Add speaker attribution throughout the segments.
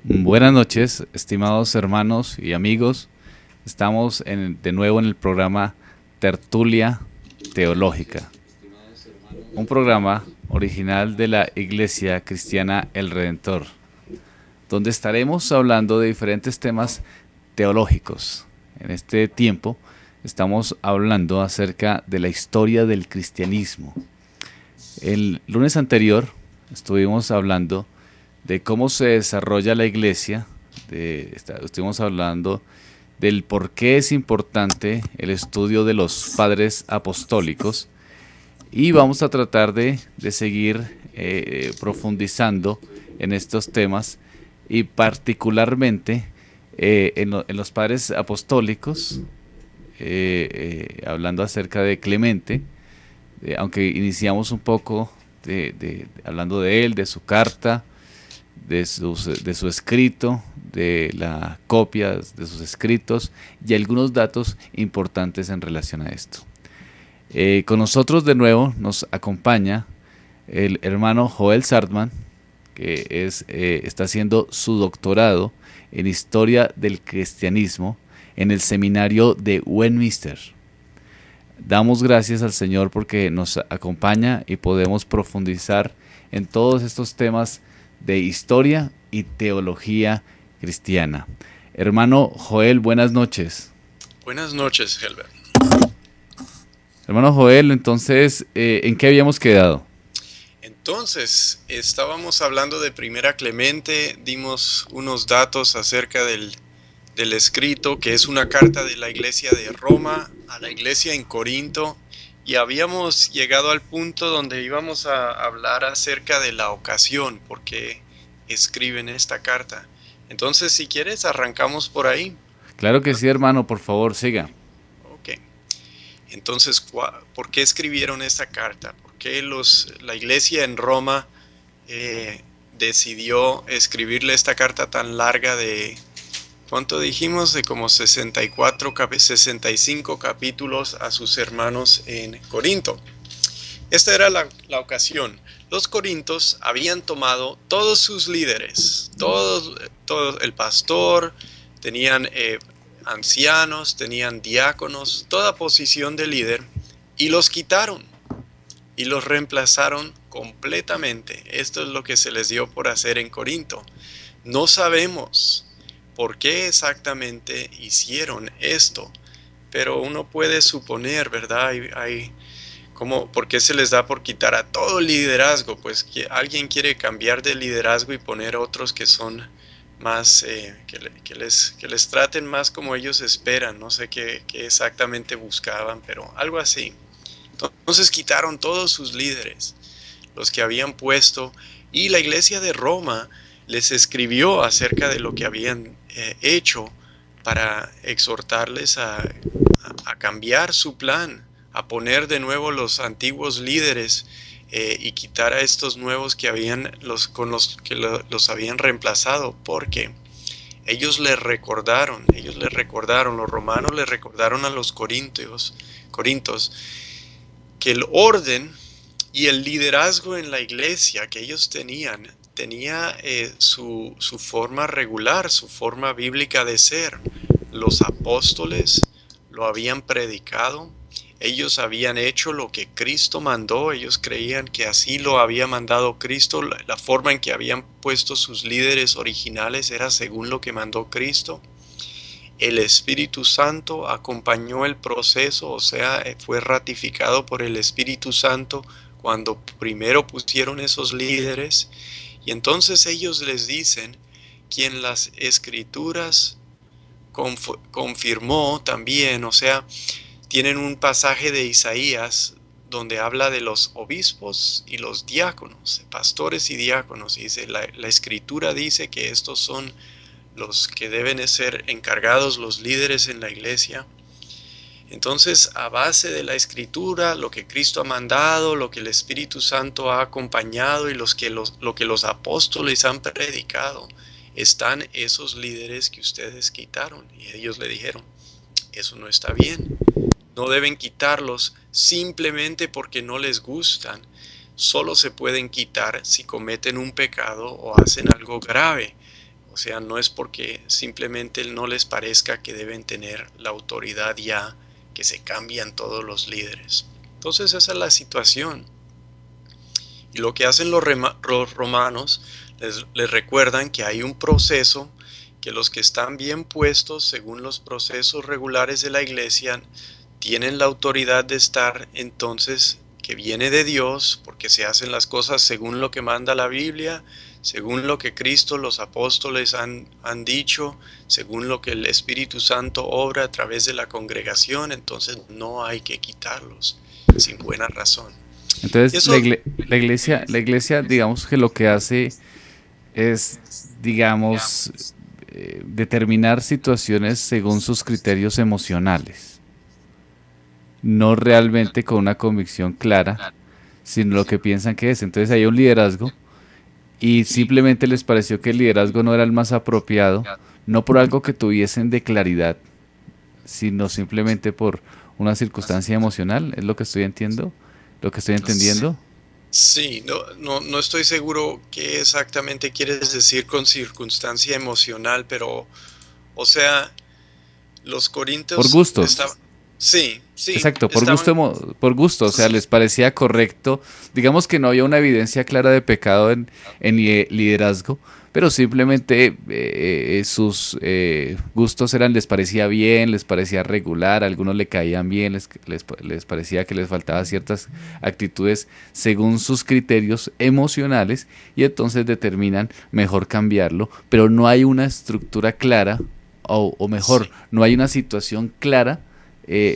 Speaker 1: Buenas noches, estimados hermanos y amigos. Estamos de nuevo en el programa Tertulia Teológica, un programa original de la Iglesia Cristiana El Redentor, donde estaremos hablando de diferentes temas teológicos. En este tiempo estamos hablando acerca de la historia del cristianismo. El lunes anterior estuvimos hablando de cómo se desarrolla la iglesia, estuvimos hablando del por qué es importante el estudio de los padres apostólicos y vamos a tratar de seguir profundizando en estos temas y particularmente en los padres apostólicos, hablando acerca de Clemente, aunque iniciamos un poco hablando de él, de su carta, de su escrito, de la copia de sus escritos y algunos datos importantes en relación a esto. Con nosotros de nuevo nos acompaña el hermano Joel Sartman, que está haciendo su doctorado en Historia del Cristianismo en el seminario de Westminster. Damos gracias al Señor porque nos acompaña y podemos profundizar en todos estos temas de historia y teología cristiana. Hermano Joel, buenas noches.
Speaker 2: Buenas noches, Helbert.
Speaker 1: Hermano Joel, entonces, ¿en qué habíamos quedado?
Speaker 2: Entonces, estábamos hablando de Primera Clemente, dimos unos datos acerca del escrito, que es una carta de la iglesia de Roma a la iglesia en Corinto, y habíamos llegado al punto donde íbamos a hablar acerca de la ocasión, por qué escriben esta carta. Entonces, si quieres, arrancamos por ahí.
Speaker 1: Claro que sí, hermano, por favor, siga.
Speaker 2: Ok. Entonces, ¿por qué escribieron esta carta? ¿Por qué la iglesia en Roma decidió escribirle esta carta tan larga de, ¿cuánto dijimos? De como 65 capítulos a sus hermanos en Corinto. Esta era la ocasión. Los corintos habían tomado todos sus líderes, todo el pastor, tenían ancianos, tenían diáconos, toda posición de líder, y los quitaron y los reemplazaron completamente. Esto es lo que se les dio por hacer en Corinto. No sabemos por qué exactamente hicieron esto, pero uno puede suponer, ¿verdad? ¿Por qué se les da por quitar a todo el liderazgo? Pues que alguien quiere cambiar de liderazgo y poner otros que son más, que les traten más como ellos esperan. No sé qué exactamente buscaban, pero algo así. Entonces quitaron todos sus líderes, los que habían puesto, y la iglesia de Roma les escribió acerca de lo que habían hecho para exhortarles a cambiar su plan, a poner de nuevo los antiguos líderes y quitar a estos nuevos que los habían reemplazado, porque ellos les recordaron, los romanos les recordaron a los corintios que el orden y el liderazgo en la iglesia que ellos tenía su forma regular, su forma bíblica de ser. Los apóstoles lo habían predicado, ellos habían hecho lo que Cristo mandó, ellos creían que así lo había mandado Cristo, la forma en que habían puesto sus líderes originales era según lo que mandó Cristo. El Espíritu Santo acompañó el proceso, o sea, fue ratificado por el Espíritu Santo cuando primero pusieron esos líderes, y entonces ellos les dicen, quien las Escrituras confirmó también, o sea, tienen un pasaje de Isaías donde habla de los obispos y los diáconos, pastores y diáconos, y dice, la Escritura dice que estos son los que deben ser encargados, los líderes en la iglesia. Entonces, a base de la Escritura, lo que Cristo ha mandado, lo que el Espíritu Santo ha acompañado y lo que los apóstoles han predicado, están esos líderes que ustedes quitaron. Y ellos le dijeron, eso no está bien. No deben quitarlos simplemente porque no les gustan. Solo se pueden quitar si cometen un pecado o hacen algo grave. O sea, no es porque simplemente no les parezca que deben tener la autoridad ya, que se cambian todos los líderes. Entonces esa es la situación. Y lo que hacen los romanos, les recuerdan que hay un proceso, que los que están bien puestos según los procesos regulares de la iglesia tienen la autoridad de estar, entonces, que viene de Dios, porque se hacen las cosas según lo que manda la Biblia, según lo que Cristo, los apóstoles han dicho, según lo que el Espíritu Santo obra a través de la congregación. Entonces no hay que quitarlos sin buena razón.
Speaker 1: Entonces eso, la iglesia, digamos que lo que hace es, digamos, determinar situaciones según sus criterios emocionales, no realmente con una convicción clara, sino lo que piensan que es. Entonces hay un liderazgo y simplemente les pareció que el liderazgo no era el más apropiado, no por algo que tuviesen de claridad, sino simplemente por una circunstancia emocional. ¿Es lo que estoy entendiendo?
Speaker 2: Sí, no estoy seguro qué exactamente quieres decir con circunstancia emocional, pero, o sea, los corintios
Speaker 1: por gustos.
Speaker 2: Sí,
Speaker 1: exacto, por gusto, o sea, les parecía correcto. Digamos que no había una evidencia clara de pecado en liderazgo, pero simplemente sus gustos les parecía bien, les parecía regular, a algunos le caían bien, les parecía que les faltaban ciertas actitudes según sus criterios emocionales, y entonces determinan mejor cambiarlo, pero no hay una estructura clara, o mejor, no hay una situación clara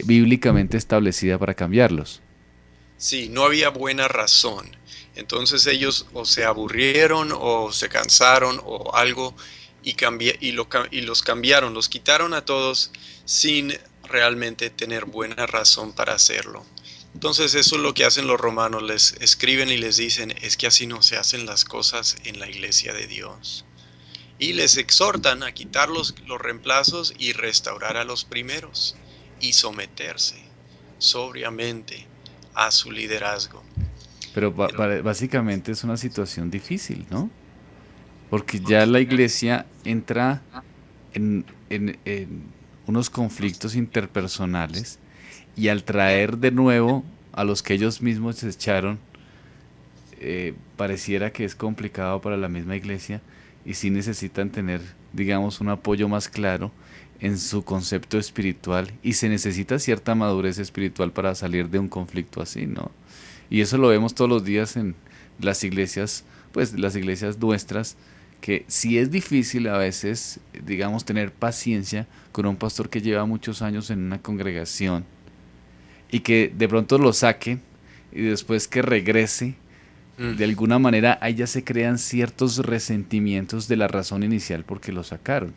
Speaker 1: bíblicamente establecida para cambiarlos.
Speaker 2: Sí, no había buena razón. Entonces ellos o se aburrieron o se cansaron o algo y los cambiaron, los quitaron a todos sin realmente tener buena razón para hacerlo. Entonces eso es lo que hacen los romanos, les escriben y les dicen, es que así no se hacen las cosas en la iglesia de Dios. Y les exhortan a quitar los reemplazos y restaurar a los primeros y someterse sobriamente a su liderazgo.
Speaker 1: Pero básicamente es una situación difícil, ¿no? Porque ya la iglesia entra en unos conflictos interpersonales, y al traer de nuevo a los que ellos mismos se echaron, pareciera que es complicado para la misma iglesia, y sí necesitan tener, digamos, un apoyo más claro en su concepto espiritual, y se necesita cierta madurez espiritual para salir de un conflicto así, ¿no? Y eso lo vemos todos los días en las iglesias, pues las iglesias nuestras, que sí es difícil a veces, digamos, tener paciencia con un pastor que lleva muchos años en una congregación y que de pronto lo saquen y después que regrese, de alguna manera ahí ya se crean ciertos resentimientos de la razón inicial porque lo sacaron,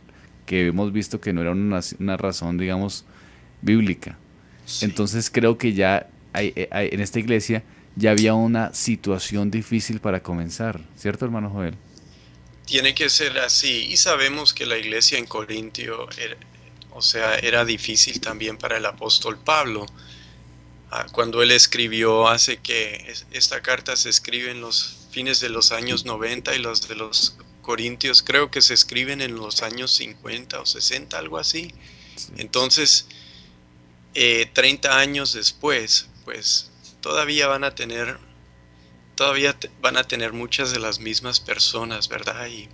Speaker 1: que hemos visto que no era una razón, digamos, bíblica. Sí. Entonces creo que ya en esta iglesia ya había una situación difícil para comenzar, ¿cierto, hermano Joel?
Speaker 2: Tiene que ser así, y sabemos que la iglesia en Corintio era difícil también para el apóstol Pablo. Cuando él escribió, hace que esta carta se escribe en los fines de los años 90, y los de los Corintios creo que se escriben en los años 50 o 60, algo así. Sí. Entonces, 30 años después, pues todavía van a tener muchas de las mismas personas, ¿verdad? Y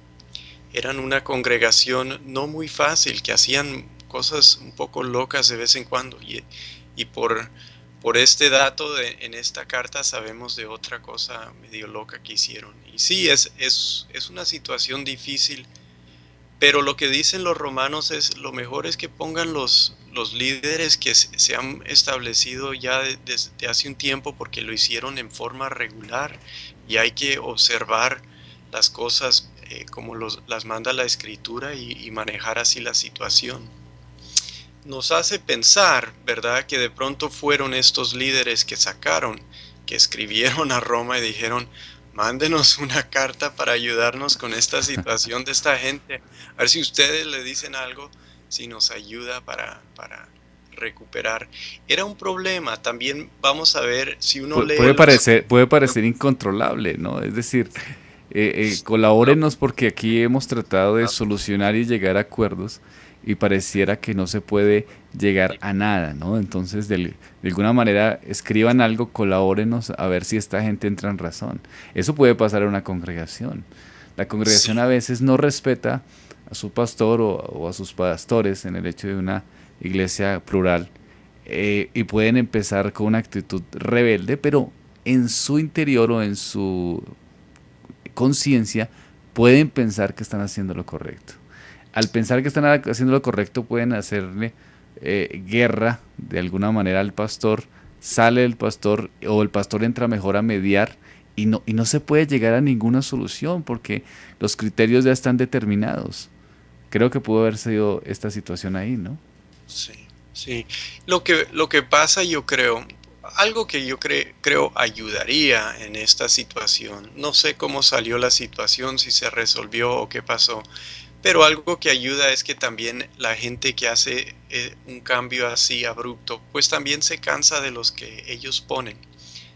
Speaker 2: eran una congregación no muy fácil, que hacían cosas un poco locas de vez en cuando, y por este dato en esta carta sabemos de otra cosa medio loca que hicieron. Y sí, es una situación difícil, pero lo que dicen los romanos es, lo mejor es que pongan los líderes que se han establecido ya desde hace un tiempo, porque lo hicieron en forma regular, y hay que observar las cosas como las manda la Escritura, y manejar así la situación. Nos hace pensar, ¿verdad?, que de pronto fueron estos líderes que escribieron a Roma y dijeron, mándenos una carta para ayudarnos con esta situación de esta gente. A ver si ustedes le dicen algo, si nos ayuda para recuperar. Era un problema. También vamos a ver si uno lee...
Speaker 1: Puede parecer incontrolable, ¿no? Es decir, colabórenos porque aquí hemos tratado de solucionar y llegar a acuerdos y pareciera que no se puede llegar a nada, ¿no? Entonces, de alguna manera, escriban algo, colabórenos a ver si esta gente entra en razón. Eso puede pasar en una congregación. La congregación a
Speaker 2: Sí,
Speaker 1: veces no respeta a su pastor o a sus pastores en el hecho de una iglesia plural, y pueden empezar con una actitud rebelde, pero en su interior o en su conciencia pueden pensar que están haciendo lo correcto. Al pensar que están haciendo lo correcto pueden hacerle guerra de alguna manera al pastor, sale el pastor o el pastor entra mejor a mediar y no se puede llegar a ninguna solución porque los criterios ya están determinados. Creo que pudo haber sido esta situación ahí, ¿no?
Speaker 2: sí, sí. Lo que pasa, yo creo, algo que yo creo ayudaría en esta situación, no sé cómo salió la situación, si se resolvió o qué pasó, pero algo que ayuda es que también la gente que hace un cambio así abrupto, pues también se cansa de los que ellos ponen.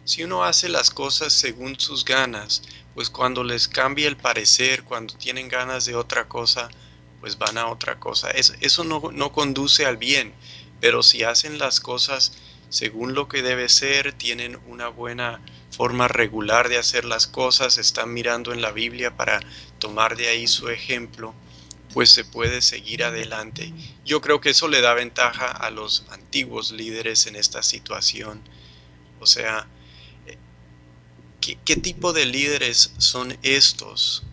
Speaker 2: Si uno hace las cosas según sus ganas, pues cuando les cambia el parecer, cuando tienen ganas de otra cosa, pues van a otra cosa. Eso no conduce al bien, pero si hacen las cosas según lo que debe ser, tienen una buena forma regular de hacer las cosas, están mirando en la Biblia para tomar de ahí su ejemplo, pues se puede seguir adelante. Yo creo que eso le da ventaja a los antiguos líderes en esta situación. O sea, ¿qué tipo de líderes son estos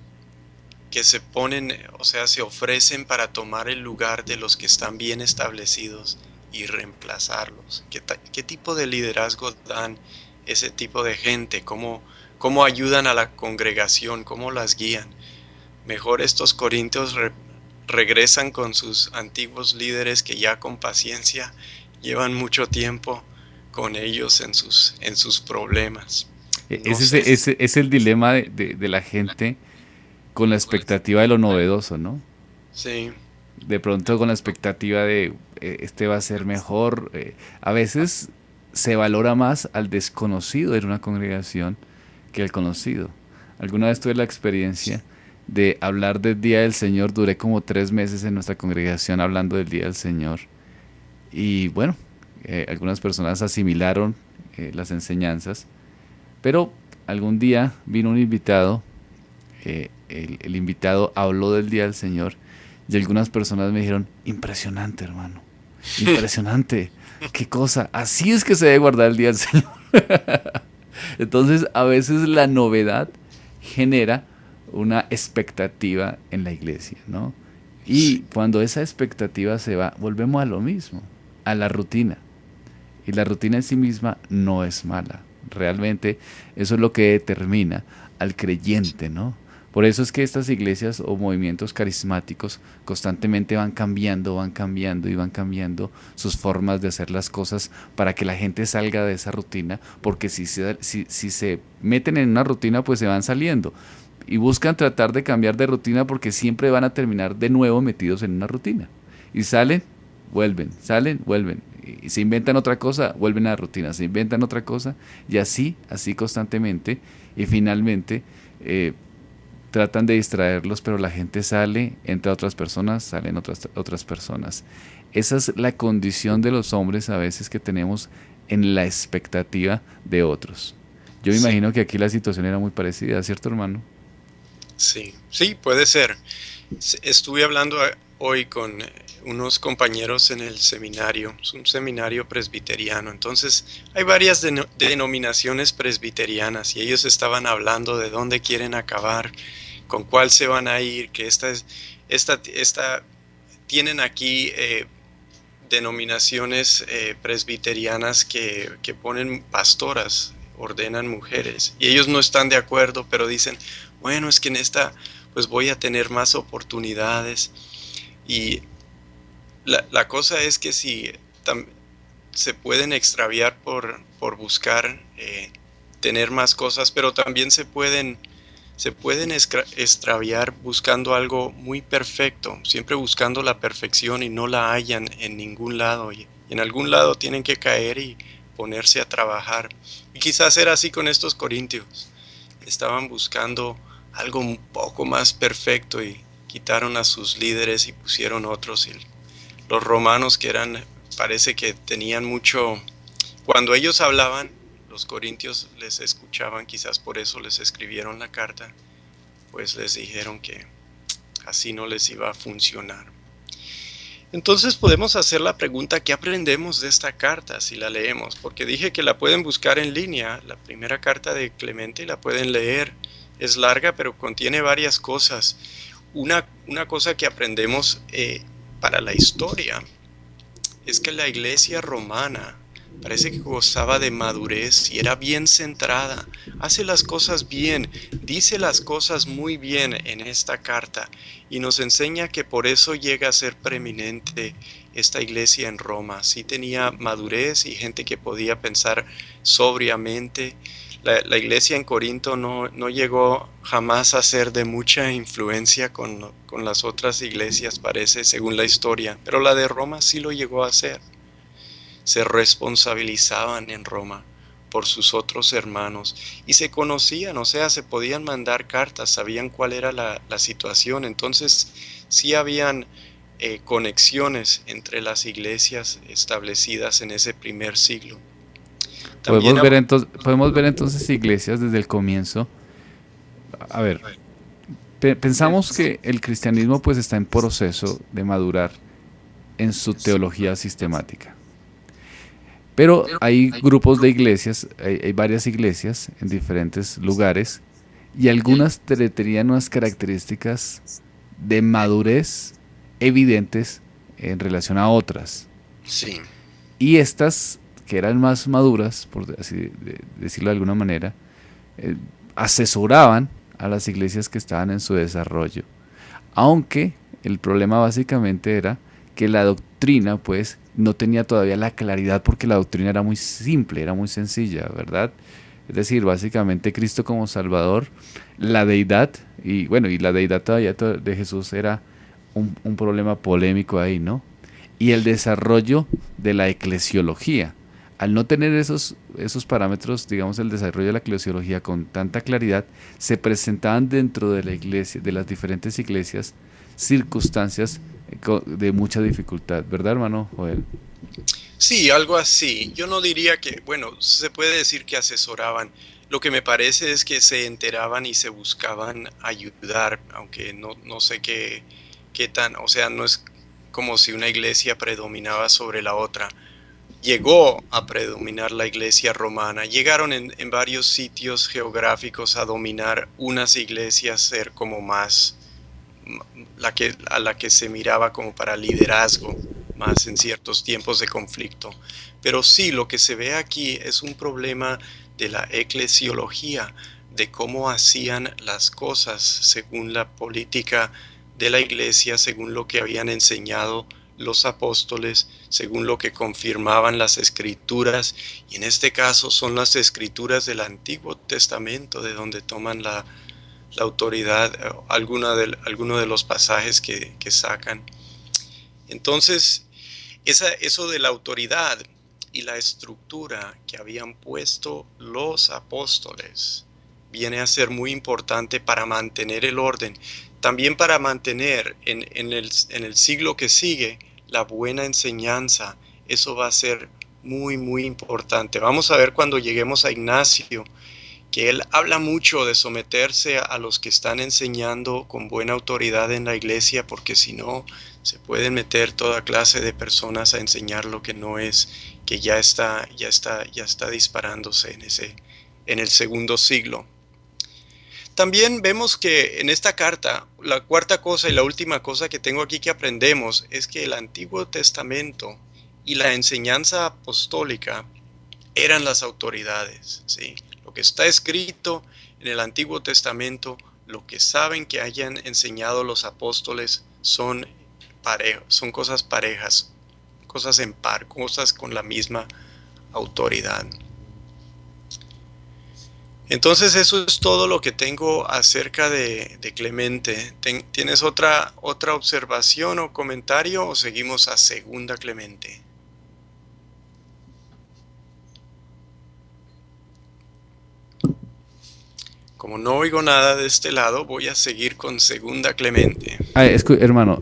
Speaker 2: que se ponen, o sea, se ofrecen para tomar el lugar de los que están bien establecidos y reemplazarlos? ¿Qué tipo de liderazgo dan ese tipo de gente? ¿Cómo ayudan a la congregación? ¿Cómo las guían? Mejor estos corintios regresan con sus antiguos líderes que ya con paciencia llevan mucho tiempo con ellos en sus problemas. No sé.
Speaker 1: Ese es el dilema de la gente con la expectativa de lo novedoso, ¿no?
Speaker 2: Sí,
Speaker 1: De pronto con la expectativa de este va a ser mejor. A veces se valora más al desconocido en una congregación que al conocido. Alguna vez tuve la experiencia de hablar del Día del Señor. Duré como 3 meses en nuestra congregación hablando del Día del Señor. Y bueno, algunas personas asimilaron las enseñanzas, pero algún día vino un invitado, el invitado habló del Día del Señor y algunas personas me dijeron, impresionante hermano, impresionante, qué cosa, así es que se debe guardar el Día del Señor. Entonces a veces la novedad genera una expectativa en la iglesia, ¿no? Y
Speaker 2: sí,
Speaker 1: cuando esa expectativa se va, volvemos a lo mismo, a la rutina. Y la rutina en sí misma no es mala. Realmente eso es lo que determina al creyente, ¿no? Por eso es que estas iglesias o movimientos carismáticos constantemente van cambiando y van cambiando sus formas de hacer las cosas para que la gente salga de esa rutina, porque si se meten en una rutina, pues se van saliendo. Y buscan tratar de cambiar de rutina porque siempre van a terminar de nuevo metidos en una rutina. Y salen, vuelven. Y se inventan otra cosa, vuelven a la rutina, se inventan otra cosa, y así constantemente. Y finalmente tratan de distraerlos, pero la gente sale, entra otras personas, salen otras personas. Esa es la condición de los hombres a veces que tenemos en la expectativa de otros. Yo me
Speaker 2: sí,
Speaker 1: imagino que aquí la situación era muy parecida, ¿cierto, hermano?
Speaker 2: sí, sí, puede ser. Estuve hablando hoy con unos compañeros en el seminario, es un seminario presbiteriano, entonces hay varias denominaciones presbiterianas y ellos estaban hablando de dónde quieren acabar, con cuál se van a ir, que esta tienen aquí denominaciones presbiterianas que ponen pastoras, ordenan mujeres, y ellos no están de acuerdo, pero dicen, bueno, es que en esta pues voy a tener más oportunidades. Y la cosa es que si se pueden extraviar por buscar tener más cosas, pero también se pueden extraviar buscando algo muy perfecto, siempre buscando la perfección y no la hallan en ningún lado. Y en algún lado tienen que caer y ponerse a trabajar. Y quizás era así con estos corintios. Estaban buscando algo un poco más perfecto y quitaron a sus líderes y pusieron otros. Y los romanos que eran, parece que tenían mucho, cuando ellos hablaban, los corintios les escuchaban, quizás por eso les escribieron la carta, pues les dijeron que así no les iba a funcionar. Entonces podemos hacer la pregunta, ¿qué aprendemos de esta carta si la leemos? Porque dije que la pueden buscar en línea, la primera carta de Clemente, la pueden leer. Es larga, pero contiene varias cosas. Una cosa que aprendemos para la historia es que la iglesia romana parece que gozaba de madurez y era bien centrada, hace las cosas bien, dice las cosas muy bien en esta carta y nos enseña que por eso llega a ser preeminente esta iglesia en Roma. Sí tenía madurez y gente que podía pensar sobriamente. La iglesia en Corinto no llegó jamás a ser de mucha influencia con las otras iglesias, parece, según la historia, pero la de Roma sí lo llegó a ser. Se responsabilizaban en Roma por sus otros hermanos y se conocían, o sea, se podían mandar cartas, sabían cuál era la situación. Entonces sí habían conexiones entre las iglesias establecidas en ese primer siglo. También
Speaker 1: Podemos ver entonces iglesias desde el comienzo. A ver, pensamos que el cristianismo pues está en proceso de madurar en su teología sistemática. Pero hay grupos de iglesias, hay varias iglesias en diferentes lugares y algunas tenían unas características de madurez evidentes en relación a otras.
Speaker 2: Sí.
Speaker 1: Y estas, que eran más maduras, por así decirlo de alguna manera, asesoraban a las iglesias que estaban en su desarrollo. Aunque el problema básicamente era que la doctrina, pues, no tenía todavía la claridad porque la doctrina era muy simple, era muy sencilla, ¿verdad? Es decir, básicamente Cristo como Salvador, la deidad, y bueno, y la deidad todavía de Jesús era un problema polémico ahí, ¿no? Y el desarrollo de la eclesiología. Al no tener esos parámetros, digamos, el desarrollo de la eclesiología con tanta claridad, se presentaban dentro de la iglesia, de las diferentes iglesias, circunstancias de mucha dificultad, ¿verdad, hermano Joel?
Speaker 2: Sí, algo así. Yo no diría que, bueno, se puede decir que asesoraban. Lo que me parece es que se enteraban y se buscaban ayudar, aunque no sé qué tan, o sea, no es como si una iglesia predominaba sobre la otra. Llegó a predominar la iglesia romana. Llegaron en varios sitios geográficos a dominar unas iglesias, ser como más a la que se miraba como para liderazgo, más en ciertos tiempos de conflicto. Pero sí, lo que se ve aquí es un problema de la eclesiología, de cómo hacían las cosas según la política de la iglesia, según lo que habían enseñado los apóstoles, según lo que confirmaban las escrituras, y en este caso son las escrituras del Antiguo Testamento de donde toman la autoridad, alguno de los pasajes que sacan. Entonces, eso de la autoridad y la estructura que habían puesto los apóstoles viene a ser muy importante para mantener el orden, también para mantener en el siglo que sigue la buena enseñanza. Eso va a ser muy importante. Vamos a ver cuando lleguemos a Ignacio, que él habla mucho de someterse a los que están enseñando con buena autoridad en la iglesia, porque si no, se pueden meter toda clase de personas a enseñar lo que no es, que ya está disparándose en el segundo siglo. También vemos que en esta carta, la cuarta cosa y la última cosa que tengo aquí que aprendemos es que el Antiguo Testamento y la enseñanza apostólica eran las autoridades, ¿sí? Lo que está escrito en el Antiguo Testamento, lo que saben que hayan enseñado los apóstoles son cosas parejas, cosas en par, cosas con la misma autoridad. Entonces eso es todo lo que tengo acerca de Clemente. ¿Tienes otra observación o comentario o seguimos a segunda Clemente? Como no oigo nada de este lado, voy a seguir con Segunda Clemente.
Speaker 1: Hermano,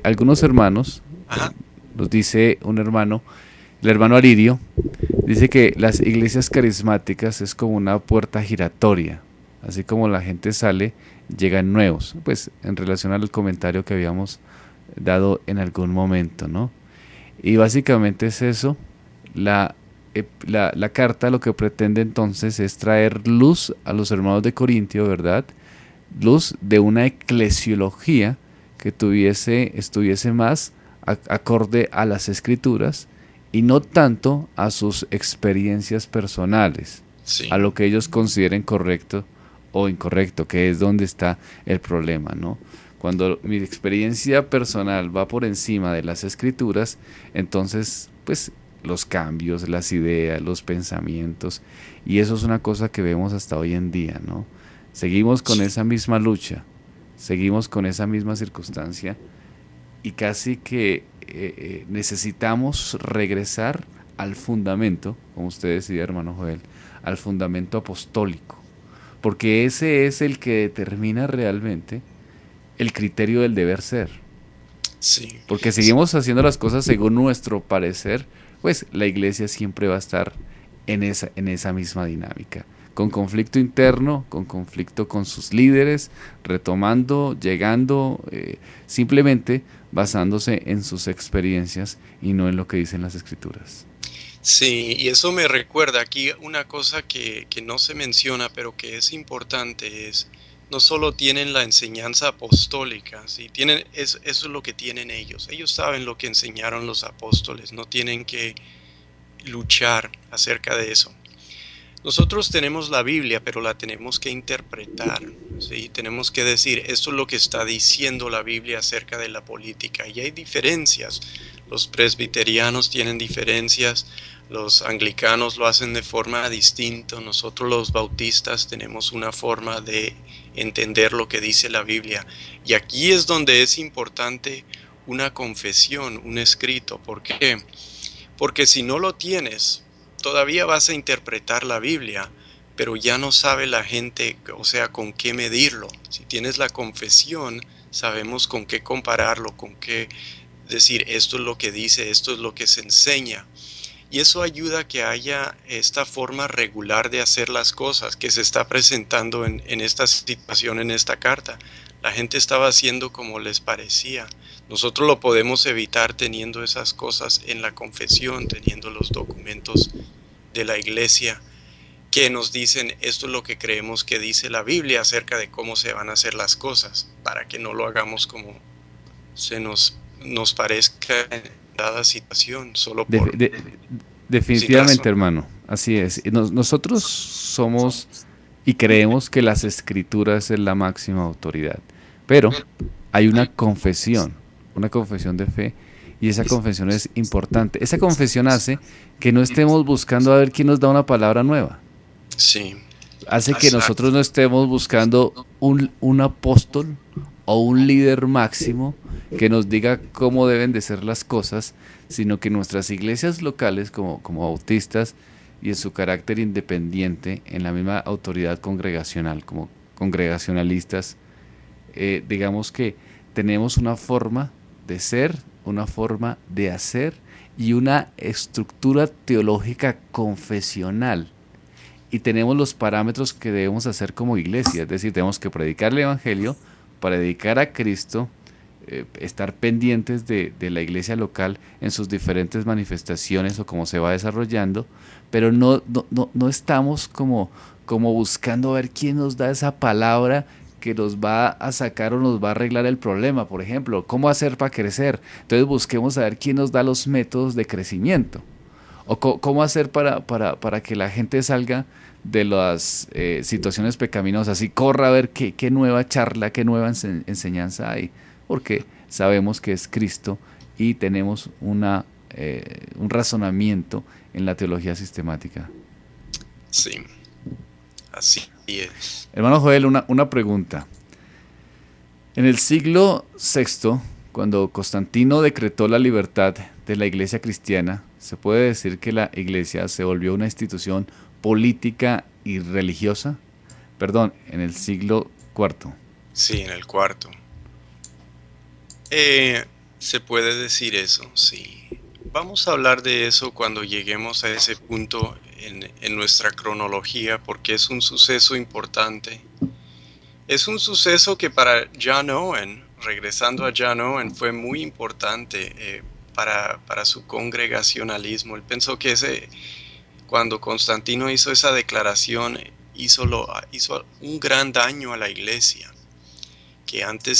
Speaker 1: algunos hermanos,
Speaker 2: Ajá.
Speaker 1: nos dice un hermano, el hermano Aririo, dice que las iglesias carismáticas es como una puerta giratoria, así como la gente sale, llegan nuevos, pues en relación al comentario que habíamos dado en algún momento, ¿no? Y básicamente es eso, la carta lo que pretende entonces es traer luz a los hermanos de Corintio, ¿verdad? Luz de una eclesiología que estuviese más acorde a las escrituras y no tanto a sus experiencias personales, a
Speaker 2: Sí,
Speaker 1: lo que ellos consideren correcto o incorrecto, que es donde está el problema, ¿no? Cuando mi experiencia personal va por encima de las escrituras, entonces, pues los cambios, las ideas, los pensamientos, y eso es una cosa que vemos hasta hoy en día, ¿no? Seguimos con
Speaker 2: sí,
Speaker 1: esa misma lucha, seguimos con esa misma circunstancia y casi que necesitamos regresar al fundamento, como usted decía, hermano Joel, al fundamento apostólico, porque ese es el que determina realmente el criterio del deber ser.
Speaker 2: sí,
Speaker 1: Porque
Speaker 2: sí,
Speaker 1: seguimos haciendo las cosas según nuestro parecer, pues la iglesia siempre va a estar en esa misma dinámica. Con conflicto interno, con conflicto con sus líderes, retomando, llegando, simplemente basándose en sus experiencias y no en lo que dicen las escrituras.
Speaker 2: sí, y eso me recuerda aquí una cosa que no se menciona, pero que es importante, es no solo tienen la enseñanza apostólica, ¿sí? Eso es lo que tienen ellos. Ellos saben lo que enseñaron los apóstoles, no tienen que luchar acerca de eso. Nosotros tenemos la Biblia, pero la tenemos que interpretar, ¿sí? Tenemos que decir, esto es lo que está diciendo la Biblia acerca de la política. Y hay diferencias. Los presbiterianos tienen diferencias, los anglicanos lo hacen de forma distinta, nosotros los bautistas tenemos una forma de entender lo que dice la Biblia. Y aquí es donde es importante una confesión, un escrito. ¿Por qué? Porque si no lo tienes, todavía vas a interpretar la Biblia, pero ya no sabe la gente, o sea, con qué medirlo. Si tienes la confesión, sabemos con qué compararlo, con qué decir esto es lo que dice, esto es lo que se enseña. Y eso ayuda a que haya esta forma regular de hacer las cosas que se está presentando en esta situación, en esta carta. La gente estaba haciendo como les parecía. Nosotros lo podemos evitar teniendo esas cosas en la confesión, teniendo los documentos de la iglesia que nos dicen esto es lo que creemos que dice la Biblia acerca de cómo se van a hacer las cosas, para que no lo hagamos como nos parezca en dada situación, solo
Speaker 1: De-
Speaker 2: por
Speaker 1: de-
Speaker 2: sin razón.
Speaker 1: definitivamente, hermano, así es. Y nosotros somos y creemos que las escrituras es la máxima autoridad, pero hay una confesión de fe, y esa confesión es importante. Esa confesión hace que no estemos buscando a ver quién nos da una palabra nueva.
Speaker 2: Sí,
Speaker 1: Hace que nosotros
Speaker 2: exacto.
Speaker 1: no estemos buscando un apóstol o un líder máximo que nos diga cómo deben de ser las cosas, sino que nuestras iglesias locales como bautistas y en su carácter independiente, en la misma autoridad congregacional, como congregacionalistas, digamos que tenemos una forma de ser, una forma de hacer y una estructura teológica confesional, y tenemos los parámetros que debemos hacer como iglesia, es decir, tenemos que predicar el Evangelio, predicar a Cristo, estar pendientes de la iglesia local en sus diferentes manifestaciones o cómo se va desarrollando, pero no estamos como buscando a ver quién nos da esa palabra que nos va a sacar o nos va a arreglar el problema, por ejemplo, cómo hacer para crecer. Entonces busquemos a ver quién nos da los métodos de crecimiento. O cómo hacer para que la gente salga de las situaciones pecaminosas y corra a ver qué nueva charla, qué nueva enseñanza hay. Porque sabemos que es Cristo y tenemos un razonamiento en la teología sistemática.
Speaker 2: Sí, así es.
Speaker 1: Hermano Joel, una pregunta. En el siglo sexto, cuando Constantino decretó la libertad de la iglesia cristiana, se puede decir que la iglesia se volvió una institución política y religiosa, Perdón, en el siglo cuarto.
Speaker 2: Sí, en el cuarto. Se puede decir eso, sí. Vamos a hablar de eso cuando lleguemos a ese punto en nuestra cronología, porque es un suceso importante. Es un suceso que para John Owen, regresando a John Owen, fue muy importante para su congregacionalismo. Él pensó que cuando Constantino hizo esa declaración, hizo un gran daño a la iglesia, que antes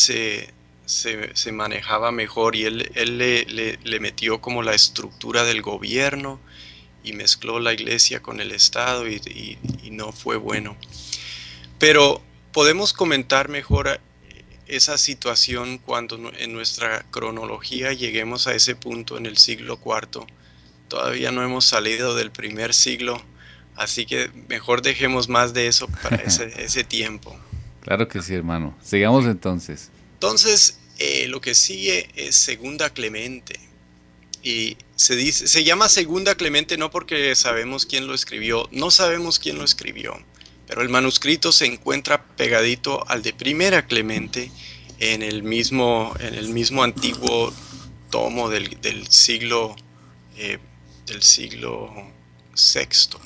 Speaker 2: se manejaba mejor, y él le metió como la estructura del gobierno y mezcló la iglesia con el Estado y no fue bueno. Pero podemos comentar mejor esa situación cuando en nuestra cronología lleguemos a ese punto en el siglo cuarto. Todavía no hemos salido del primer siglo, así que mejor dejemos más de eso para ese tiempo.
Speaker 1: Claro que sí, hermano. Sigamos entonces.
Speaker 2: Entonces, lo que sigue es Segunda Clemente. Y se llama Segunda Clemente no porque sabemos quién lo escribió, no sabemos quién lo escribió, pero el manuscrito se encuentra pegadito al de Primera Clemente en el mismo antiguo tomo del siglo sexto,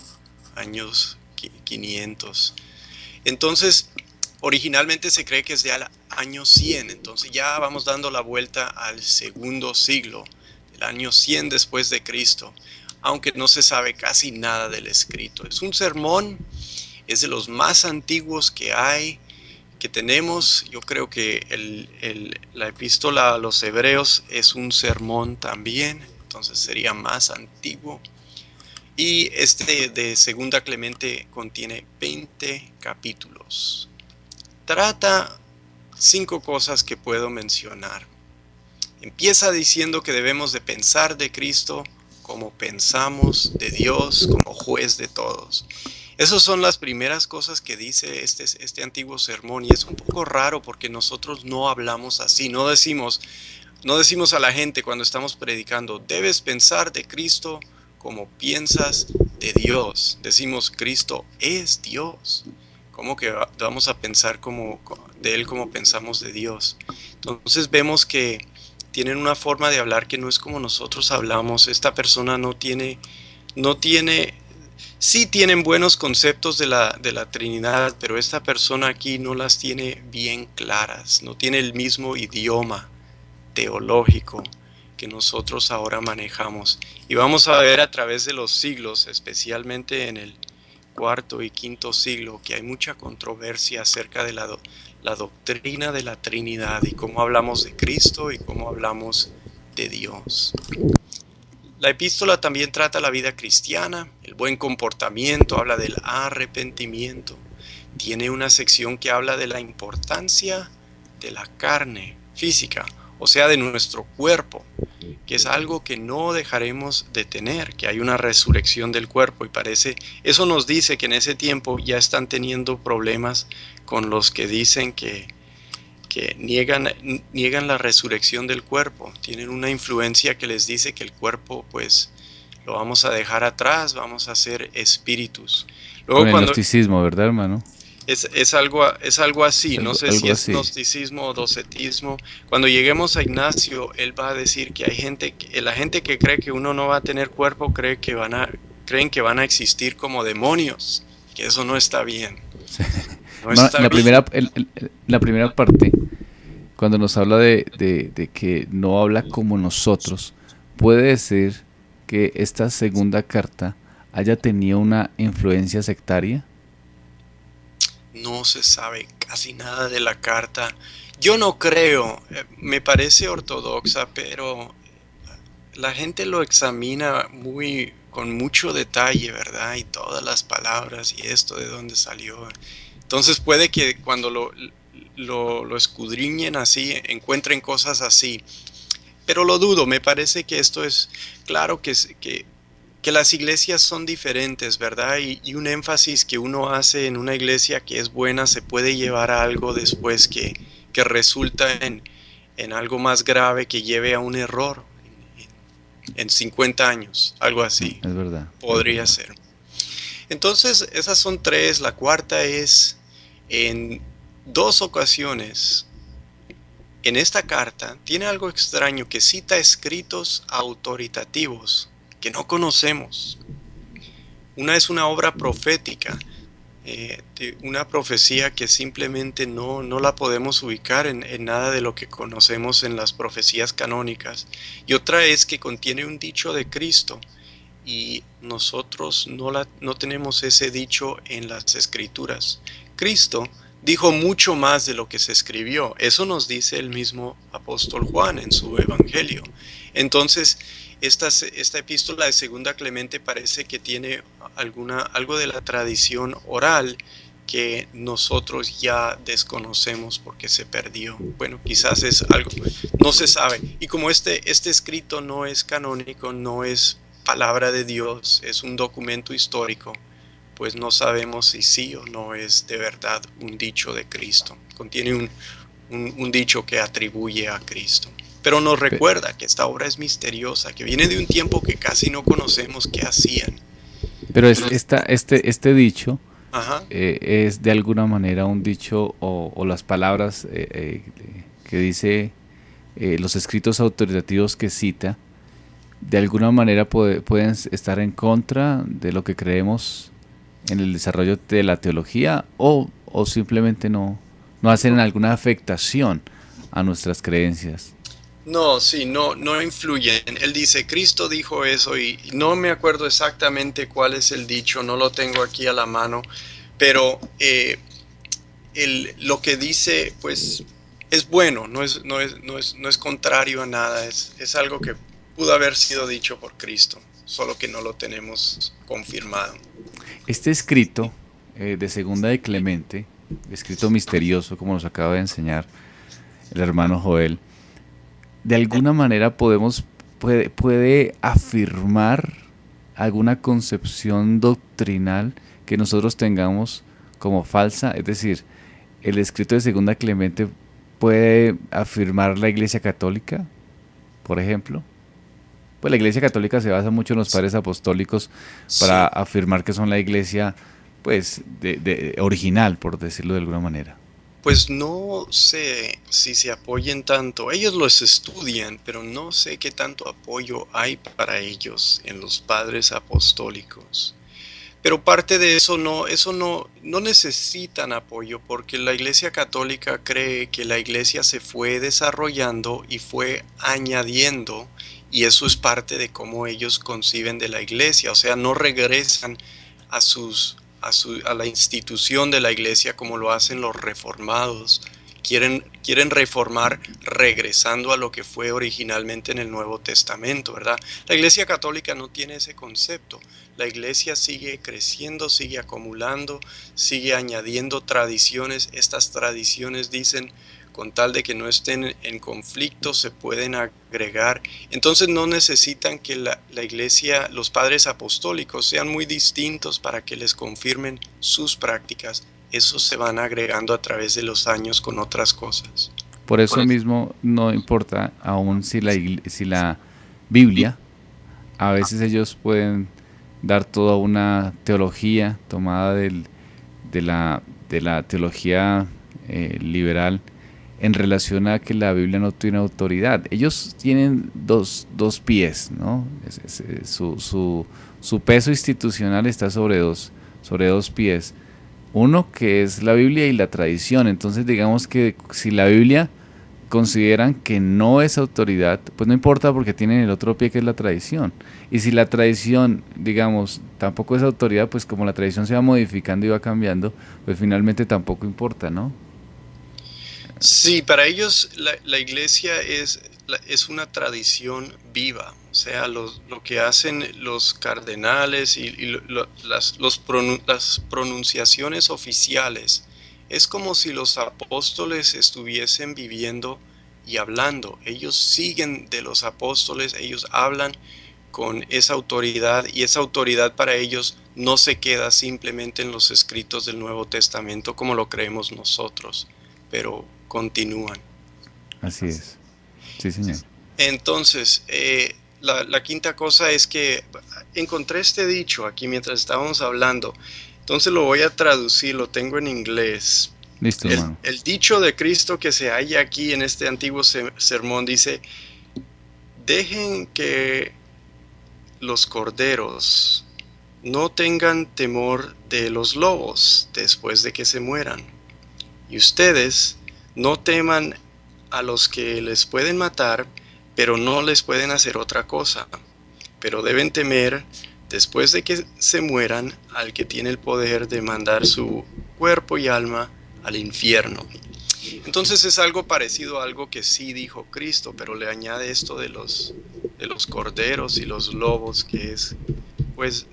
Speaker 2: años 500. Entonces, originalmente se cree que es de al año 100, entonces ya vamos dando la vuelta al segundo siglo, el año 100 después de Cristo, aunque no se sabe casi nada del escrito. Es un sermón, es de los más antiguos que hay, que tenemos. Yo creo que la epístola a los Hebreos es un sermón también, entonces sería más antiguo. Y este de Segunda Clemente contiene 20 capítulos. Trata 5 cosas que puedo mencionar. Empieza diciendo que debemos de pensar de Cristo como pensamos de Dios, como juez de todos. Esas son las primeras cosas que dice este antiguo sermón, y es un poco raro porque nosotros no hablamos así, no decimos a la gente cuando estamos predicando, debes pensar de Cristo como piensas de Dios. Decimos, Cristo es Dios. ¿Cómo que vamos a pensar de Él como pensamos de Dios? Entonces vemos que tienen una forma de hablar que no es como nosotros hablamos. Esta persona sí tienen buenos conceptos de la Trinidad, pero esta persona aquí no las tiene bien claras, no tiene el mismo idioma teológico que nosotros ahora manejamos. Y vamos a ver a través de los siglos, especialmente en el cuarto y quinto siglo, que hay mucha controversia acerca de la doctrina de la Trinidad y cómo hablamos de Cristo y cómo hablamos de Dios. La epístola también trata la vida cristiana, el buen comportamiento, habla del arrepentimiento. Tiene una sección que habla de la importancia de la carne física, o sea, de nuestro cuerpo, que es algo que no dejaremos de tener, que hay una resurrección del cuerpo, y eso nos dice que en ese tiempo ya están teniendo problemas con los que dicen que niegan la resurrección del cuerpo. Tienen una influencia que les dice que el cuerpo pues lo vamos a dejar atrás, vamos a ser espíritus. Luego,
Speaker 1: con el gnosticismo, ¿verdad, hermano?
Speaker 2: Es algo así, no sé si es gnosticismo o docetismo. Cuando lleguemos a Ignacio, él va a decir que la gente que cree que uno no va a tener cuerpo creen que van a existir como demonios, que eso no está bien.
Speaker 1: La primera parte, cuando nos habla de que no habla como nosotros, puede ser que esta segunda carta haya tenido una influencia sectaria.
Speaker 2: No se sabe casi nada de la carta. Yo no creo, me parece ortodoxa, pero la gente lo examina con mucho detalle, ¿verdad? Y todas las palabras y esto de dónde salió. Entonces puede que cuando lo escudriñen así, encuentren cosas así. Pero lo dudo, me parece que esto es claro que las iglesias son diferentes, ¿verdad? Y un énfasis que uno hace en una iglesia que es buena se puede llevar a algo después que resulta en algo más grave, que lleve a un error en 50 años, algo así.
Speaker 1: Es verdad.
Speaker 2: Podría ser. Entonces, esas son 3. La cuarta es En dos ocasiones, en esta carta, tiene algo extraño que cita escritos autoritativos que no conocemos. Una es una obra profética, de una profecía que simplemente no la podemos ubicar en nada de lo que conocemos en las profecías canónicas. Y otra es que contiene un dicho de Cristo y nosotros no tenemos ese dicho en las escrituras. Cristo dijo mucho más de lo que se escribió. Eso nos dice el mismo apóstol Juan en su evangelio. Entonces, esta epístola de Segunda Clemente parece que tiene algo de la tradición oral que nosotros ya desconocemos porque se perdió. Bueno, quizás es algo, no se sabe. Y como este escrito no es canónico, no es palabra de Dios, es un documento histórico, pues no sabemos si sí o no es de verdad un dicho de Cristo. Contiene un dicho que atribuye a Cristo. Pero nos recuerda que esta obra es misteriosa, que viene de un tiempo que casi no conocemos qué hacían.
Speaker 1: Pero este dicho
Speaker 2: Ajá.
Speaker 1: es de alguna manera un dicho o las palabras que dice los escritos autoritativos que cita, de alguna manera pueden estar en contra de lo que creemos en el desarrollo de la teología o simplemente no hacen alguna afectación a nuestras creencias.
Speaker 2: No, sí, no influyen. Él dice, Cristo dijo eso y no me acuerdo exactamente cuál es el dicho, no lo tengo aquí a la mano, pero lo que dice, pues, es bueno, no es contrario a nada, es algo que pudo haber sido dicho por Cristo, solo que no lo tenemos confirmado.
Speaker 1: Este escrito de Segunda de Clemente, escrito misterioso como nos acaba de enseñar el hermano Joel, de alguna manera puede afirmar alguna concepción doctrinal que nosotros tengamos como falsa. Es decir, el escrito de Segunda Clemente puede afirmar la Iglesia Católica, por ejemplo. Pues la Iglesia Católica se basa mucho en los padres apostólicos para
Speaker 2: Sí,
Speaker 1: afirmar que son la Iglesia, pues, original, por decirlo de alguna manera.
Speaker 2: pues no sé si se apoyen tanto. Ellos los estudian, pero no sé qué tanto apoyo hay para ellos en los padres apostólicos. Pero parte de eso no necesitan apoyo porque la Iglesia Católica cree que la Iglesia se fue desarrollando y fue añadiendo, y eso es parte de cómo ellos conciben de la Iglesia. O sea, no regresan a a la institución de la Iglesia como lo hacen los reformados. Quieren reformar regresando a lo que fue originalmente en el Nuevo Testamento, ¿verdad? La Iglesia Católica no tiene ese concepto. La Iglesia sigue creciendo, sigue acumulando, sigue añadiendo tradiciones. Estas tradiciones dicen, con tal de que no estén en conflicto, se pueden agregar. Entonces no necesitan que la Iglesia, los padres apostólicos, sean muy distintos para que les confirmen sus prácticas. Esos se van agregando a través de los años con otras cosas.
Speaker 1: Por eso mismo no importa aún si la Biblia, a veces ellos pueden dar toda una teología tomada de la teología liberal en relación a que la Biblia no tiene autoridad. Ellos tienen dos pies, ¿no? Su peso institucional está sobre dos pies. Uno que es la Biblia y la tradición. Entonces digamos que si la Biblia consideran que no es autoridad, pues no importa porque tienen el otro pie que es la tradición. Y si la tradición, digamos, tampoco es autoridad, pues como la tradición se va modificando y va cambiando, pues finalmente tampoco importa, ¿no?
Speaker 2: Sí, para ellos la iglesia es una tradición viva. O sea, lo que hacen los cardenales las pronunciaciones oficiales es como si los apóstoles estuviesen viviendo y hablando. Ellos siguen de los apóstoles, ellos hablan con esa autoridad y esa autoridad para ellos no se queda simplemente en los escritos del Nuevo Testamento como lo creemos nosotros, pero continúan.
Speaker 1: Así es. Sí, señor.
Speaker 2: Entonces, la quinta cosa es que encontré este dicho aquí mientras estábamos hablando. Entonces lo voy a traducir, lo tengo en inglés,
Speaker 1: Listo, hermano.
Speaker 2: El dicho de Cristo que se halla aquí en este antiguo sermón dice: dejen que los corderos no tengan temor de los lobos después de que se mueran. Y ustedes no teman a los que les pueden matar, pero no les pueden hacer otra cosa. Pero deben temer, después de que se mueran, al que tiene el poder de mandar su cuerpo y alma al infierno. Entonces es algo parecido a algo que sí dijo Cristo, pero le añade esto de los corderos y los lobos, que es, pues,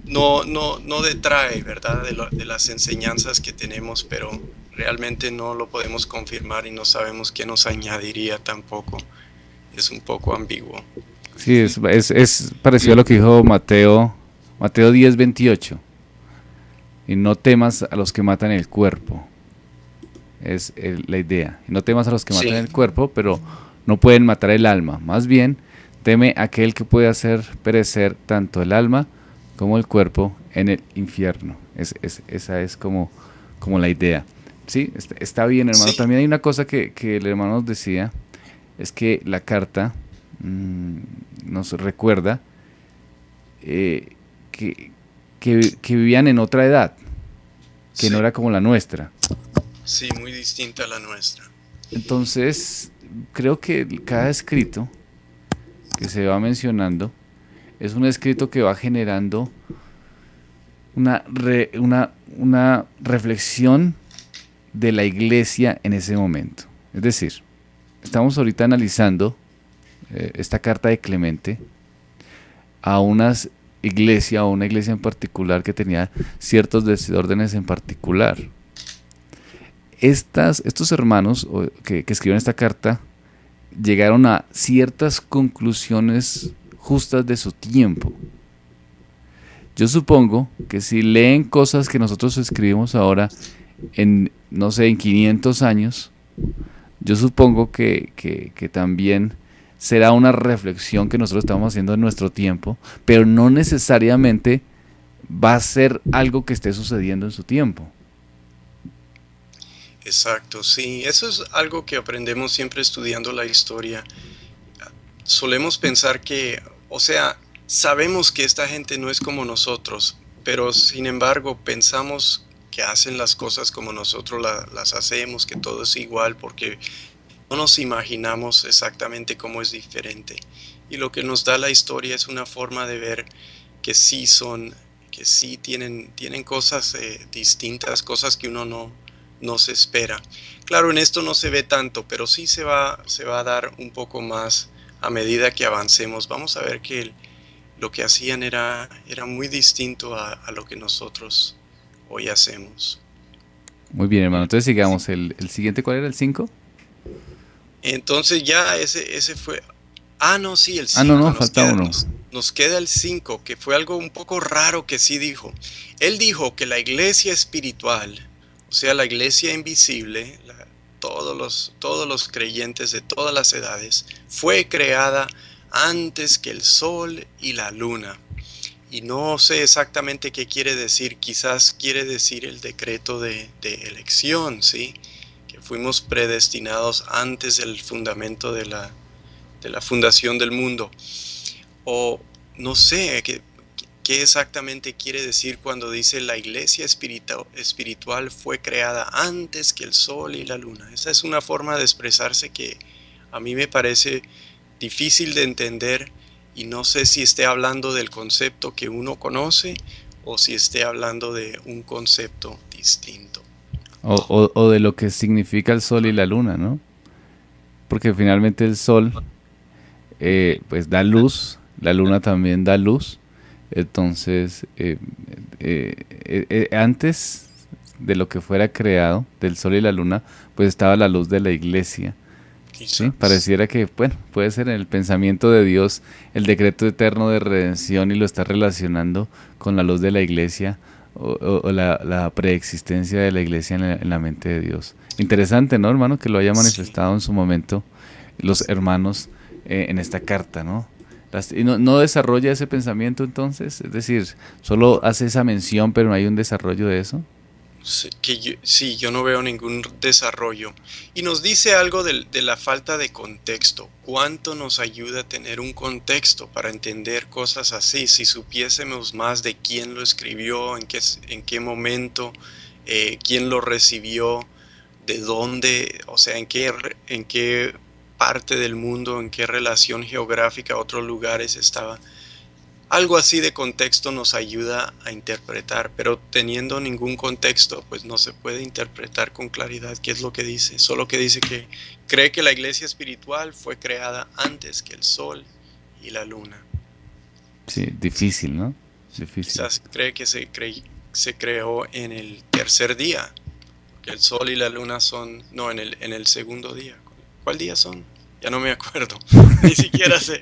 Speaker 2: no detrae, ¿verdad?, de las enseñanzas que tenemos, pero realmente no lo podemos confirmar y no sabemos qué nos añadiría tampoco. Es un poco ambiguo.
Speaker 1: Sí, es parecido a lo que dijo Mateo 10:28. Y no temas a los que matan el cuerpo. Es la idea. Y no temas a los que matan el cuerpo, pero no pueden matar el alma. Más bien, teme a aquel que puede hacer perecer tanto el alma como el cuerpo en el infierno. Esa es como la idea. Sí, está bien, hermano. Sí. También hay una cosa que el hermano nos decía, es que la carta nos recuerda que vivían en otra edad, que sí, no era como la nuestra.
Speaker 2: Sí, muy distinta a la nuestra.
Speaker 1: Entonces, creo que cada escrito que se va mencionando es un escrito que va generando una reflexión de la iglesia en ese momento. Es decir, estamos ahorita analizando esta carta de Clemente a una iglesia en particular que tenía ciertos desórdenes en particular. Estos hermanos que escribieron esta carta llegaron a ciertas conclusiones justas de su tiempo. Yo supongo que si leen cosas que nosotros escribimos ahora en 500 años, yo supongo que también será una reflexión que nosotros estamos haciendo en nuestro tiempo, pero no necesariamente va a ser algo que esté sucediendo en su tiempo.
Speaker 2: Exacto, sí, eso es algo que aprendemos siempre estudiando la historia. Solemos pensar que, sabemos que esta gente no es como nosotros, pero sin embargo pensamos que hacen las cosas como nosotros las hacemos, que todo es igual, porque no nos imaginamos exactamente cómo es diferente. Y lo que nos da la historia es una forma de ver que sí tienen cosas distintas, cosas que uno no se espera. Claro, en esto no se ve tanto, pero sí se va a dar un poco más a medida que avancemos. Vamos a ver que lo que hacían era muy distinto a lo que nosotros hoy hacemos.
Speaker 1: Muy bien, hermano. Entonces sigamos. ¿El siguiente cuál era? ¿El 5?
Speaker 2: Entonces ya ese fue... no, sí, el 5.
Speaker 1: No, falta uno.
Speaker 2: Nos queda el 5, que fue algo un poco raro que sí dijo. Él dijo que la iglesia espiritual, o sea, la iglesia invisible, todos los creyentes de todas las edades, fue creada antes que el sol y la luna. Y no sé exactamente qué quiere decir, quizás quiere decir el decreto de elección, ¿sí? Que fuimos predestinados antes del fundamento de la fundación del mundo. O no sé qué exactamente quiere decir cuando dice la iglesia espiritual fue creada antes que el sol y la luna. Esa es una forma de expresarse que a mí me parece difícil de entender, y no sé si esté hablando del concepto que uno conoce o si esté hablando de un concepto distinto.
Speaker 1: O de lo que significa el sol y la luna, ¿no? Porque finalmente el sol pues da luz, la luna también da luz. Entonces, antes de lo que fuera creado, del sol y la luna, pues estaba la luz de la iglesia. ¿Sí? Pareciera que, bueno, puede ser en el pensamiento de Dios el decreto eterno de redención y lo está relacionando con la luz de la iglesia o la preexistencia de la iglesia en la mente de Dios. Interesante, ¿no, hermano? Que lo haya manifestado en su momento los hermanos en esta carta, ¿no? ¿Y no desarrolla ese pensamiento entonces? Es decir, solo hace esa mención, pero no hay un desarrollo de eso.
Speaker 2: Sí, sí, yo no veo ningún desarrollo. Y nos dice algo de la falta de contexto. ¿Cuánto nos ayuda a tener un contexto para entender cosas así? Si supiésemos más de quién lo escribió, en qué momento, quién lo recibió, de dónde, o sea, en qué parte del mundo, en qué relación geográfica, otros lugares estaba. Algo así de contexto nos ayuda a interpretar, pero teniendo ningún contexto, pues no se puede interpretar con claridad qué es lo que dice. Solo que dice que cree que la iglesia espiritual fue creada antes que el sol y la luna.
Speaker 1: Sí, difícil, ¿no? Difícil.
Speaker 2: Quizás cree que se creó en el tercer día, que el sol y la luna son, no, en el segundo día. ¿Cuál día son? Ya no me acuerdo. Ni siquiera sé.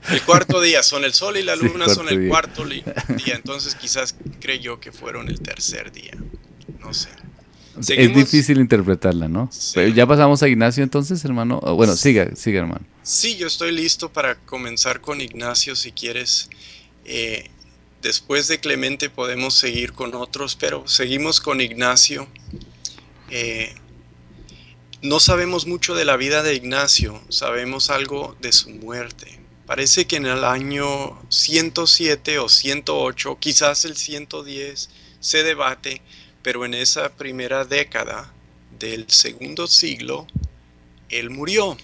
Speaker 2: El cuarto día son el sol y la
Speaker 1: Sí,
Speaker 2: luna son
Speaker 1: cuarto
Speaker 2: el
Speaker 1: día.
Speaker 2: cuarto día, entonces quizás creyó que fueron el tercer día, no sé.
Speaker 1: Es
Speaker 2: Seguimos,
Speaker 1: difícil interpretarla, ¿no? Pero
Speaker 2: sí,
Speaker 1: ya pasamos a Ignacio entonces, hermano. Bueno, siga, hermano.
Speaker 2: sí, yo estoy listo para comenzar con Ignacio si quieres. Eh, Después de Clemente podemos seguir con otros, pero seguimos con Ignacio. Eh, no sabemos mucho de la vida de Ignacio, sabemos algo de su muerte. Parece que en el año 107 o 108, quizás el 110, se debate, pero en esa primera década del segundo siglo, él murió.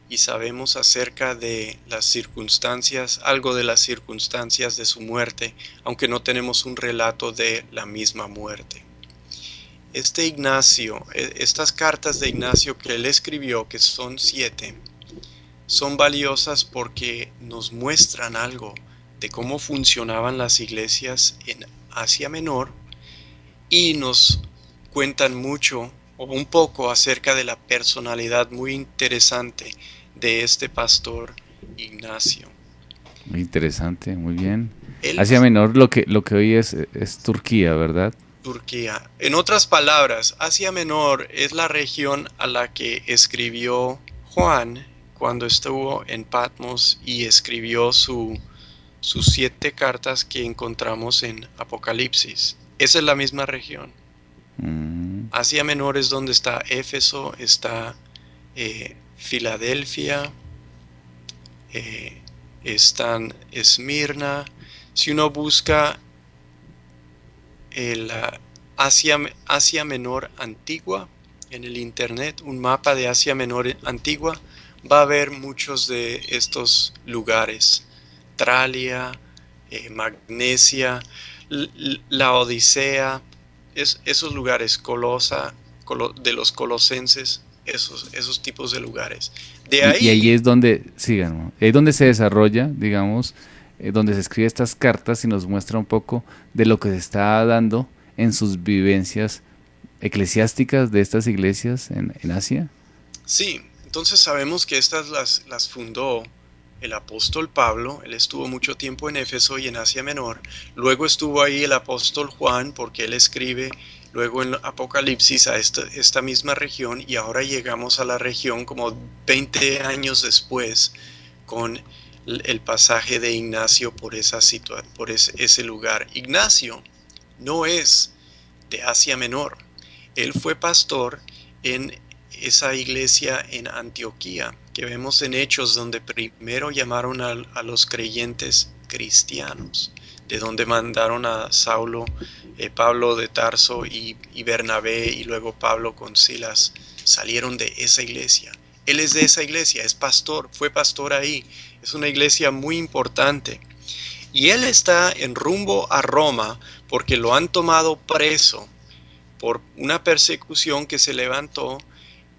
Speaker 2: Y sabemos acerca de las circunstancias, algo de las circunstancias de su muerte, aunque no tenemos un relato de la misma muerte. Este Ignacio, estas cartas de Ignacio que él escribió, que son 7, son valiosas porque nos muestran algo de cómo funcionaban las iglesias en Asia Menor y nos cuentan mucho o un poco acerca de la personalidad muy interesante de este pastor Ignacio.
Speaker 1: Muy interesante, muy bien.
Speaker 2: Él,
Speaker 1: Asia Menor, lo que hoy es Turquía, ¿verdad?
Speaker 2: Turquía. En otras palabras, Asia Menor es la región a la que escribió Juan cuando estuvo en Patmos y escribió sus 7 cartas que encontramos en Apocalipsis. Esa es la misma región.
Speaker 1: Mm,
Speaker 2: Asia Menor es donde está Éfeso, está Filadelfia, están Esmirna. Si uno busca la Asia Menor antigua en el internet, un mapa de Asia Menor antigua, va a ver muchos de estos lugares. Tralia, Magnesia, la Odisea, esos lugares, de los colosenses, esos tipos de lugares. De
Speaker 1: y ahí
Speaker 2: ahí,
Speaker 1: es donde, sigan, ¿no? Ahí es donde se desarrolla, digamos, donde se escribe estas cartas y nos muestra un poco de lo que se está dando en sus vivencias eclesiásticas de estas iglesias en Asia.
Speaker 2: sí, entonces sabemos que estas las fundó el apóstol Pablo. Él estuvo mucho tiempo en Éfeso y en Asia Menor. Luego estuvo ahí el apóstol Juan porque él escribe luego en Apocalipsis a esta misma región, y ahora llegamos a la región como 20 años después con el pasaje de Ignacio por ese lugar. Ignacio no es de Asia Menor. Él fue pastor en esa iglesia en Antioquía, que vemos en Hechos, donde primero llamaron a los creyentes cristianos, de donde mandaron a Saulo, Pablo de Tarso y Bernabé, y luego Pablo con Silas, salieron de esa iglesia. Él es de esa iglesia, es pastor, fue pastor ahí, es una iglesia muy importante. Y él está en rumbo a Roma porque lo han tomado preso por una persecución que se levantó,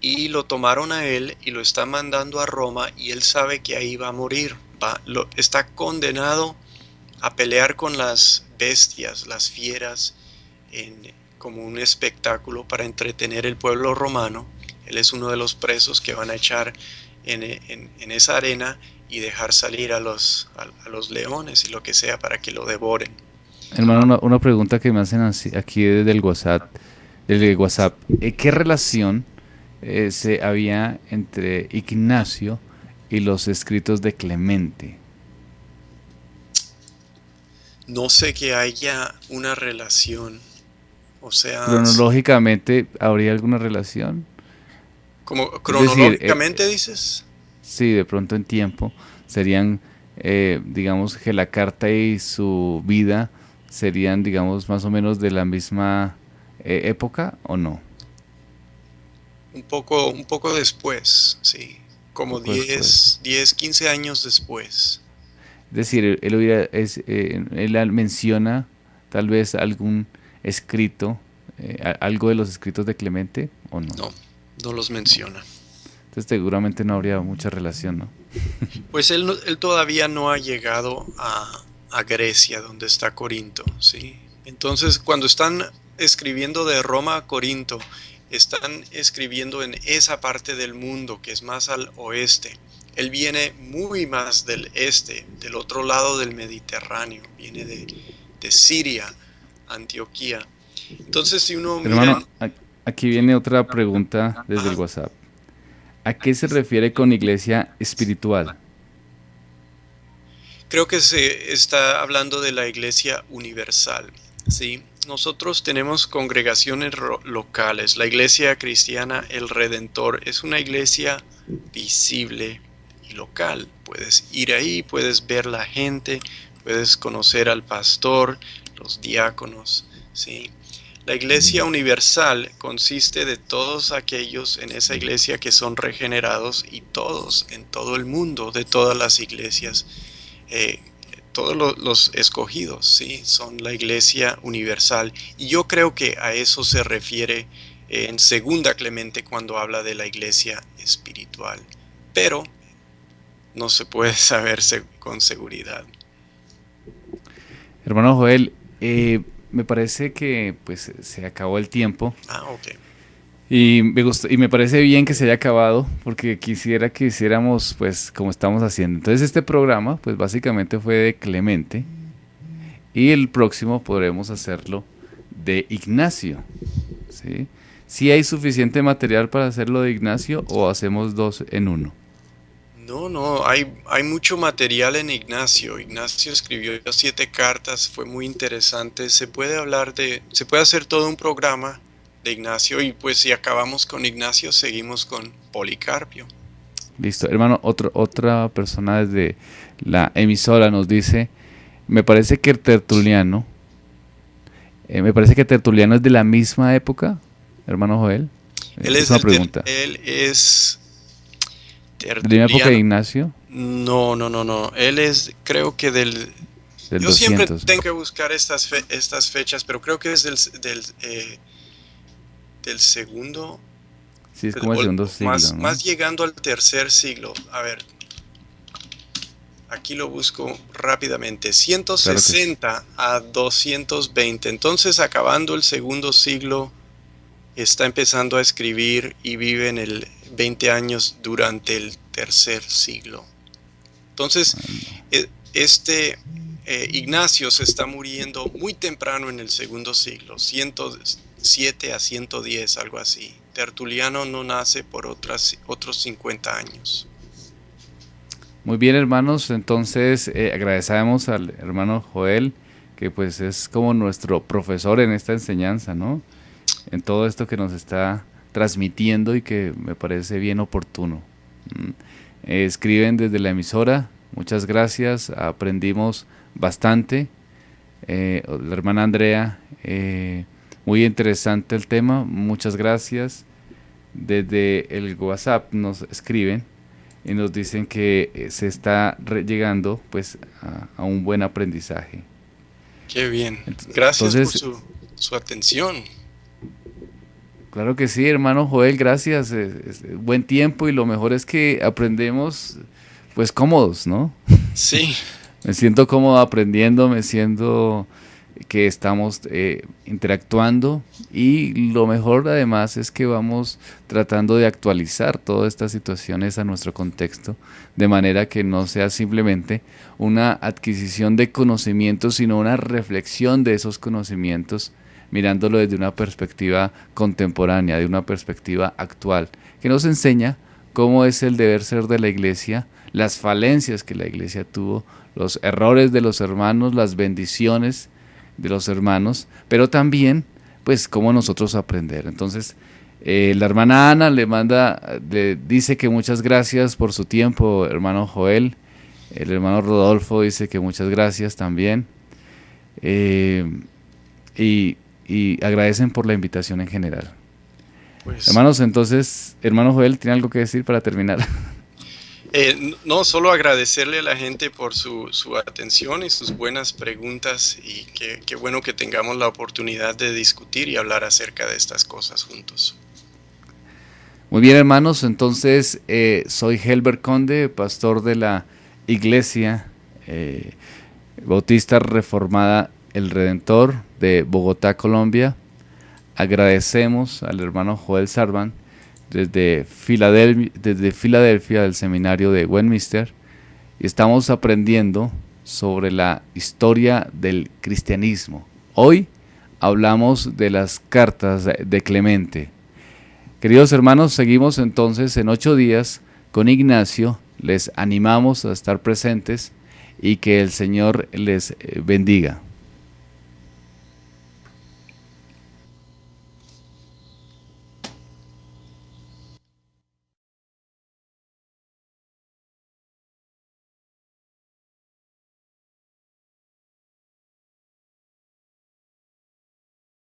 Speaker 2: y lo tomaron a él y lo están mandando a Roma, y él sabe que ahí va a morir. Está condenado a pelear con las bestias, las fieras, como un espectáculo para entretener el pueblo romano. Él es uno de los presos que van a echar en esa arena y dejar salir a los leones y lo que sea para que lo devoren.
Speaker 1: Hermano, una pregunta que me hacen aquí desde el WhatsApp. Desde WhatsApp. ¿Qué relación se había entre Ignacio y los escritos de Clemente?
Speaker 2: No sé que haya una relación, Oseas.
Speaker 1: Cronológicamente, ¿habría alguna relación?
Speaker 2: ¿Como
Speaker 1: Es decir,
Speaker 2: cronológicamente dices?
Speaker 1: sí, de pronto en tiempo serían, digamos que la carta y su vida serían, digamos, más o menos de la misma época o no,
Speaker 2: Un poco después, sí. Como
Speaker 1: poco después.
Speaker 2: 15 años después.
Speaker 1: Es decir, él menciona tal vez algún escrito, algo de los escritos de Clemente o no.
Speaker 2: No, no los menciona.
Speaker 1: Entonces seguramente no habría mucha relación, ¿no?
Speaker 2: Pues él todavía no ha llegado a Grecia, donde está Corinto, ¿sí? Entonces, cuando están escribiendo de Roma a Corinto, están escribiendo en esa parte del mundo que es más al oeste. Él viene muy más del este, del otro lado del Mediterráneo, viene de Siria, Antioquía. Entonces, si uno mira,
Speaker 1: Hermano, aquí viene otra pregunta desde el
Speaker 2: ajá,
Speaker 1: WhatsApp. ¿A qué se refiere con iglesia espiritual?
Speaker 2: creo que se está hablando de la iglesia universal, ¿sí? Nosotros tenemos congregaciones locales. La iglesia cristiana El Redentor es una iglesia visible y local. Puedes ir ahí, puedes ver la gente, puedes conocer al pastor, los diáconos, ¿sí? La iglesia universal consiste de todos aquellos en esa iglesia que son regenerados y todos en todo el mundo, de todas las iglesias. eh, Todos los escogidos, ¿sí? Son la iglesia universal. Y yo creo que a eso se refiere en Segunda Clemente cuando habla de la iglesia espiritual. Pero no se puede saber con seguridad.
Speaker 1: Hermano Joel, me parece que pues se acabó el tiempo
Speaker 2: Ah, ok.
Speaker 1: y me parece bien que se haya acabado porque quisiera que hiciéramos pues como estamos haciendo. Entonces este programa pues básicamente fue de Clemente y el próximo podremos hacerlo de Ignacio, ¿sí? Si hay suficiente material para hacerlo de Ignacio o hacemos dos en uno.
Speaker 2: No, no, hay mucho material en Ignacio. Ignacio escribió 7 cartas, fue muy interesante. Se puede hacer todo un programa de Ignacio y pues si acabamos con Ignacio, seguimos con Policarpio.
Speaker 1: Listo, hermano, otra persona desde la emisora nos dice, me parece que Tertuliano, me parece que Tertuliano es de la misma época, hermano Joel.
Speaker 2: Él
Speaker 1: Es
Speaker 2: es
Speaker 1: una pregunta.
Speaker 2: él es
Speaker 1: ¿De la misma época de
Speaker 2: tertuliano.
Speaker 1: Ignacio?
Speaker 2: No, no, no, no. Él es, creo que
Speaker 1: Del
Speaker 2: yo siempre
Speaker 1: 200.
Speaker 2: tengo que buscar estas fechas, pero creo que es del segundo,
Speaker 1: Sí, es como el segundo siglo,
Speaker 2: más
Speaker 1: ¿no?
Speaker 2: llegando al tercer siglo. A ver, aquí lo busco rápidamente.
Speaker 1: Claro que sí.
Speaker 2: 160 a 220. Entonces, acabando el segundo siglo, está empezando a escribir y vive en el 20 años durante el tercer siglo. Entonces, este Ignacio se está muriendo muy temprano en el segundo siglo, 107 a 110, algo así. Tertuliano no nace por otros 50 años.
Speaker 1: Muy bien, hermanos, entonces agradecemos al hermano Joel, que pues es como nuestro profesor en esta enseñanza, ¿no? En todo esto que nos está transmitiendo y que me parece bien oportuno. Mm. Escriben desde la emisora, muchas gracias, aprendimos bastante. La hermana Andrea, muy interesante el tema, muchas gracias. Desde el WhatsApp nos escriben y nos dicen que se está llegando pues a un buen aprendizaje.
Speaker 2: Qué bien. Gracias por
Speaker 1: Entonces,
Speaker 2: su atención.
Speaker 1: claro que sí, hermano Joel, gracias. Buen tiempo y lo mejor es que aprendemos pues cómodos, ¿no?
Speaker 2: Sí,
Speaker 1: Me siento cómodo aprendiendo, me siento que estamos interactuando y lo mejor además es que vamos tratando de actualizar todas estas situaciones a nuestro contexto de manera que no sea simplemente una adquisición de conocimientos sino una reflexión de esos conocimientos mirándolo desde una perspectiva contemporánea, de una perspectiva actual, que nos enseña cómo es el deber ser de la iglesia, las falencias que la iglesia tuvo, los errores de los hermanos, las bendiciones de los hermanos, pero también pues cómo nosotros aprender. Entonces, la hermana Ana le dice que muchas gracias por su tiempo, hermano Joel. El hermano Rodolfo dice que muchas gracias también. Y agradecen por la invitación en general. Pues, hermanos, entonces, hermano Joel, ¿tiene algo que decir para terminar?
Speaker 2: No, solo agradecerle a la gente por su atención y sus buenas preguntas, y qué bueno que tengamos la oportunidad de discutir y hablar acerca de estas cosas juntos.
Speaker 1: Muy bien, hermanos, entonces soy Helber Conde, pastor de la Iglesia Bautista Reformada El Redentor de Bogotá, Colombia. Agradecemos al hermano Joel Sarvan desde Filadelfia del seminario de Westminster, y estamos aprendiendo sobre la historia del cristianismo. Hoy hablamos de las cartas de Clemente. Queridos hermanos, seguimos entonces en 8 días con Ignacio. Les animamos a estar presentes y que el Señor les bendiga.